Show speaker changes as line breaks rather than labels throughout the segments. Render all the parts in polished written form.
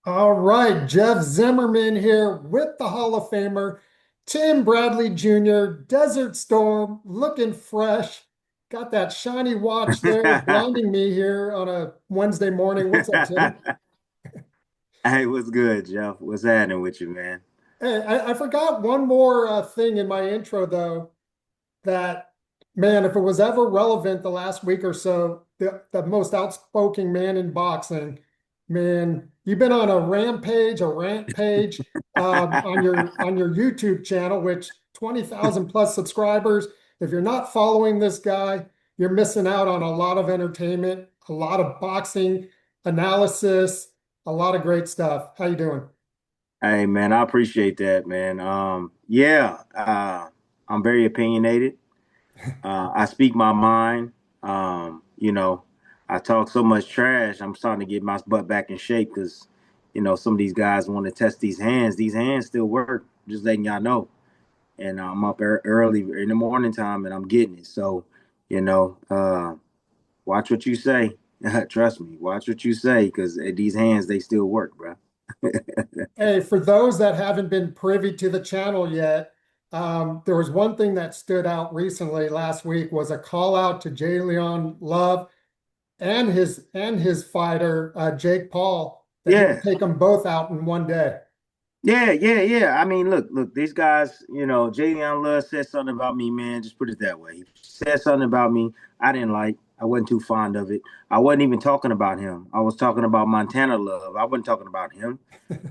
All right, Jeff Zimmerman here with the Hall of Famer, Tim Bradley Jr., Desert Storm, looking fresh. Got that shiny watch there blinding me here on a Wednesday morning. What's up, Tim?
Hey, what's good, Jeff? What's happening with you, man?
Hey, I forgot one more thing in my intro, though, that, man, if it was ever relevant the last week or so, the most outspoken man in boxing, man, you've been on a rampage, a rant page on your YouTube channel, which 20,000 plus subscribers. If you're not following this guy, you're missing out on a lot of entertainment, a lot of boxing analysis, a lot of great stuff. How you doing?
Hey, man, I appreciate that, man. I'm very opinionated. I speak my mind. I talk so much trash. I'm starting to get my butt back in shape because, some of these guys want to test these hands. These hands still work. Just letting y'all know. And I'm up early in the morning time, and I'm getting it. So, you know, uh, watch what you say. Trust me, watch what you say because these hands they still work, bro.
Hey, for those that haven't been privy to the channel yet, there was one thing that stood out recently last week was a call out to Jalen Love and his fighter Jake Paul that he would
Yeah,
take them both out in one day.
yeah. I mean, look, these guys, Jalen Love said something about me, man. Just put it that way. He said something about me I didn't like. I wasn't too fond of it. I wasn't even talking about him. I was talking about Montana Love. I wasn't talking about him,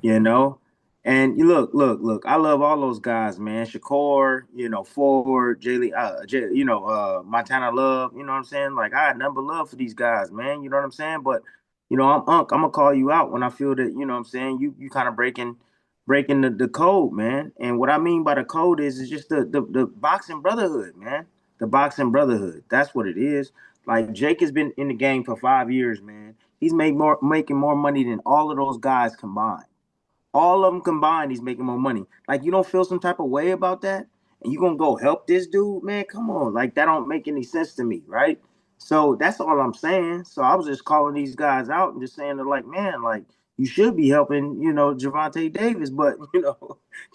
you know. And you look. I love all those guys, man. Shakur, Ford, Montana Love. You know what I'm saying? Like I had number love for these guys, man. You know what I'm saying? But I'm Unc. I'm gonna call you out when I feel that. You know what I'm saying? You kind of breaking the code, man. And what I mean by the code is just the boxing brotherhood, man. The boxing brotherhood. That's what it is. Like Jake has been in the game for 5 years, man. He's making more money than all of those guys combined. All of them combined, he's making more money. Like you don't feel some type of way about that, and you gonna go help this dude, man? Come on, like that don't make any sense to me, right? So that's all I'm saying. So I was just calling these guys out and just saying they're like, man, like you should be helping, Gervonta Davis, but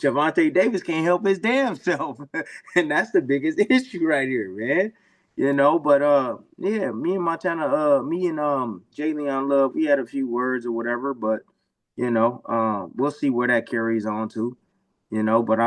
Gervonta Davis can't help his damn self, and that's the biggest issue right here, man. But yeah, me and Jalen Love, we had a few words or whatever, but we'll see where that carries on to, but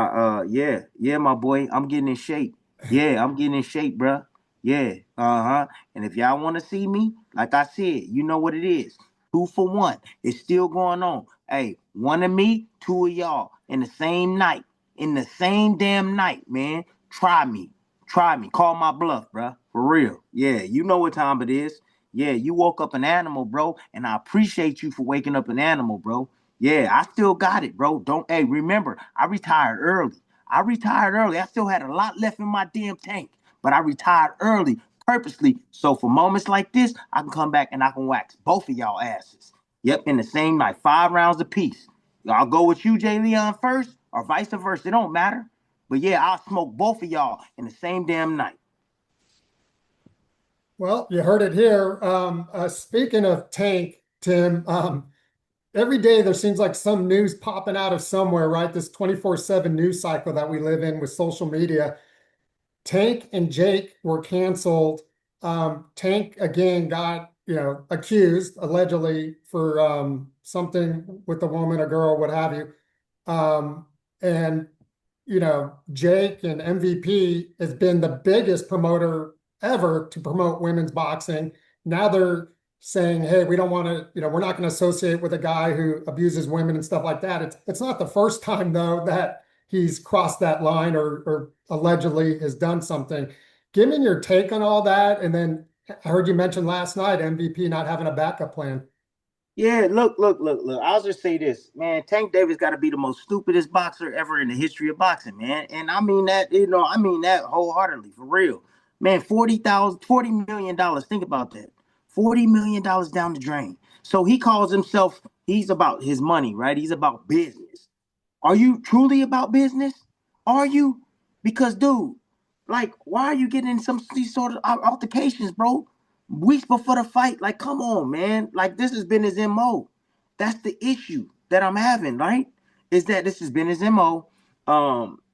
yeah, my boy, I'm getting in shape. Yeah, I'm getting in shape, bruh. Yeah, uh-huh. And if y'all want to see me, like I said, you know what it is. 2 for 1. It's still going on. Hey, one of me, two of y'all in the same night, in the same damn night, man. Try me. Try me. Call my bluff, bruh. For real. Yeah, you know what time it is. Yeah, you woke up an animal, bro, and I appreciate you for waking up an animal, bro. Yeah, I still got it, bro. Don't hey, remember, I retired early. I retired early. I still had a lot left in my damn tank, but I retired early purposely. So for moments like this, I can come back and I can wax both of y'all asses. Yep, in the same night, 5 rounds apiece. I'll go with you, Jay Leon, first, or vice versa. It don't matter. But yeah, I'll smoke both of y'all in the same damn night.
Well, you heard it here. Speaking of Tank, Tim, every day there seems like some news popping out of somewhere, right? This 24/7 news cycle that we live in with social media. Tank and Jake were canceled. Tank again got, accused allegedly for something with a woman, a girl, what have you. And Jake and MVP has been the biggest promoter ever to promote women's boxing. Now they're saying, hey, we don't want to, we're not going to associate with a guy who abuses women and stuff like that. It's not the first time though that he's crossed that line or allegedly has done something. Give me your take on all that. And then I heard you mention last night MVP not having a backup plan.
Yeah, look. I'll just say this, man. Tank Davis got to be the most stupidest boxer ever in the history of boxing, man. And I mean that, I mean that wholeheartedly, for real. Man, $40 million. Think about that. $40 million down the drain. So he calls himself, he's about his money, right? He's about business. Are you truly about business? Are you? Because, dude, like, why are you getting in some these sort of altercations, bro? Weeks before the fight, like, come on, man. Like, this has been his MO. That's the issue. that I'm having, right, is that this has been his MO.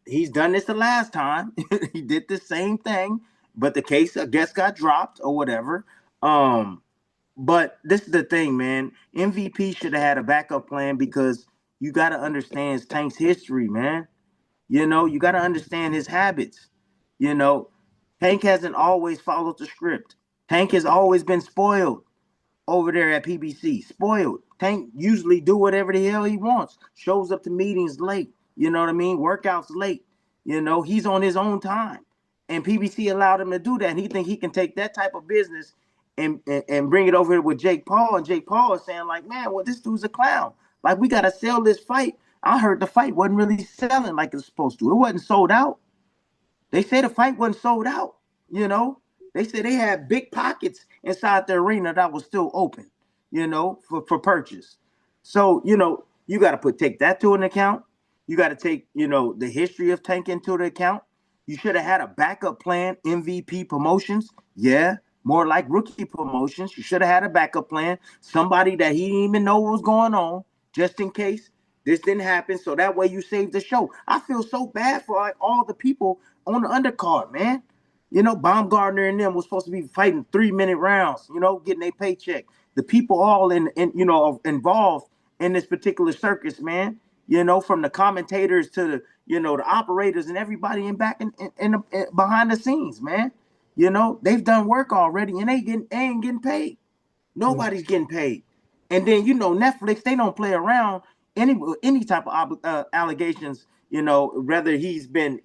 He's done this the last time. He did the same thing, but the case, I guess, got dropped or whatever. But this is the thing, man. MVP should have had a backup plan because you got to understand Tank's history, man. You got to understand his habits. You know, Tank hasn't always followed the script. Tank has always been spoiled over there at PBC. Spoiled. Tank usually do whatever the hell he wants. Shows up to meetings late. You know what I mean? Workouts late. He's on his own time. And PBC allowed him to do that. And he think he can take that type of business and bring it over here with Jake Paul. And Jake Paul is saying, like, man, well, this dude's a clown. Like, we got to sell this fight. I heard the fight wasn't really selling like it's supposed to. It wasn't sold out. They say the fight wasn't sold out. They said they had big pockets inside the arena that was still open, for purchase. So, you got to take that to an account. You got to take, the history of Tank into the account. You should have had a backup plan, MVP promotions. Yeah, more like rookie promotions. You should have had a backup plan, somebody that he didn't even know what was going on, just in case this didn't happen. So that way you save the show. I feel so bad for like all the people on the undercard, man. Baumgartner and them was supposed to be fighting 3-minute rounds, getting a paycheck. The people all involved in this particular circus, man. From the commentators to the operators and everybody in back and behind the scenes, man. They've done work already and they ain't getting paid. Nobody's getting paid. And then Netflix, they don't play around any type of allegations. Whether he's been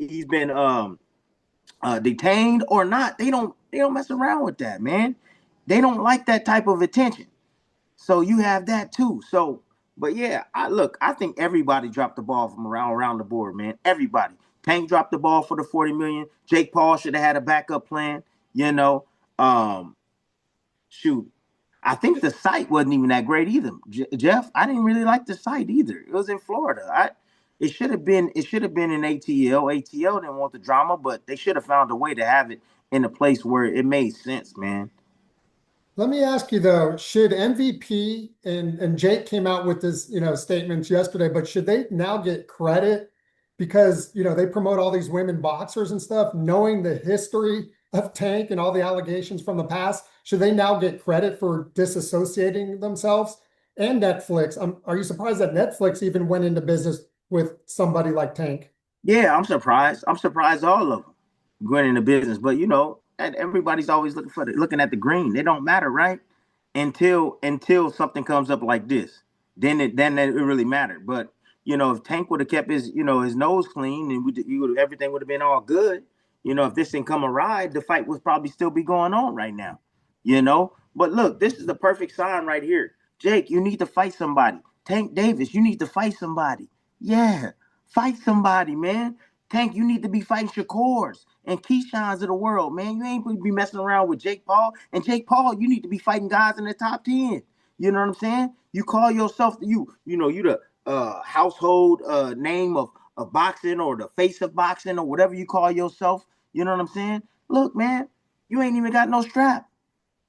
detained or not, they don't mess around with that, man. They don't like that type of attention. So you have that too. So, but yeah, I think everybody dropped the ball from around the board, man. Everybody. Tank dropped the ball for the 40 million. Jake Paul should have had a backup plan. Shoot, I think the site wasn't even that great either. Jeff, I didn't really like the site either. It was in Florida. It should have been in ATL. ATL didn't want the drama, but they should have found a way to have it in a place where it made sense, man.
Let me ask you though, should MVP and Jake came out with this, statements yesterday, but should they now get credit because, they promote all these women boxers and stuff, knowing the history of Tank and all the allegations from the past? Should they now get credit for disassociating themselves? And Netflix, are you surprised that Netflix even went into business with somebody like Tank?
Yeah, I'm surprised. I'm surprised all of them going into business, but everybody's always looking at the green. They don't matter, right? Until something comes up like this, then it really mattered. But if Tank would have kept his nose clean and everything would have been all good. If this didn't come a ride, the fight would probably still be going on right now. But look, this is the perfect sign right here. Jake, you need to fight somebody. Tank Davis, you need to fight somebody. Yeah, fight somebody, man. Tank, you need to be fighting Shakurs and Keyshawn's of the world, man. You ain't going to be messing around with Jake Paul. And Jake Paul, you need to be fighting guys in the top 10. You know what I'm saying? You call yourself you the household name of boxing or the face of boxing or whatever you call yourself. You know what I'm saying? Look, man, you ain't even got no strap.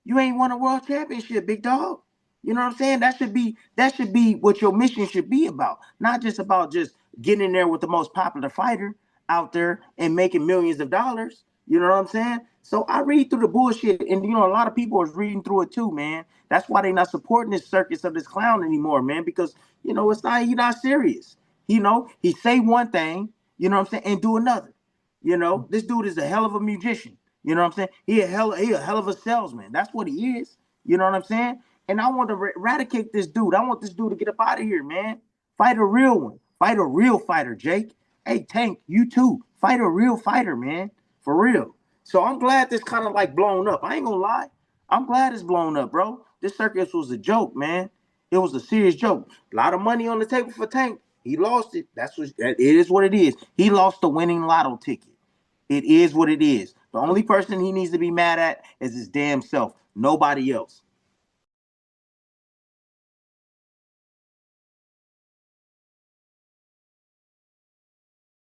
You ain't won a world championship, big dog. You know what I'm saying? That should be what your mission should be about. Not just about just getting in there with the most popular fighter out there and making millions of dollars. You know what I'm saying? So I read through the bullshit, and a lot of people are reading through it too, man. That's why they're not supporting this circus of this clown anymore, man. Because it's not he's not serious. He say one thing, you know what I'm saying, and do another. This dude is a hell of a musician. You know what I'm saying? He a hell of a salesman. That's what he is. You know what I'm saying? And I want to eradicate this dude. I want this dude to get up out of here, man. Fight a real one. Fight a real fighter, Jake. Hey, Tank, you too. Fight a real fighter, man. For real. So I'm glad this kind of like blown up. I ain't gonna lie. I'm glad it's blown up, bro. This circus was a joke, man. It was a serious joke. A lot of money on the table for Tank. He lost it. It is what it is. He lost the winning lotto ticket. It is what it is. The only person he needs to be mad at is his damn self. Nobody else.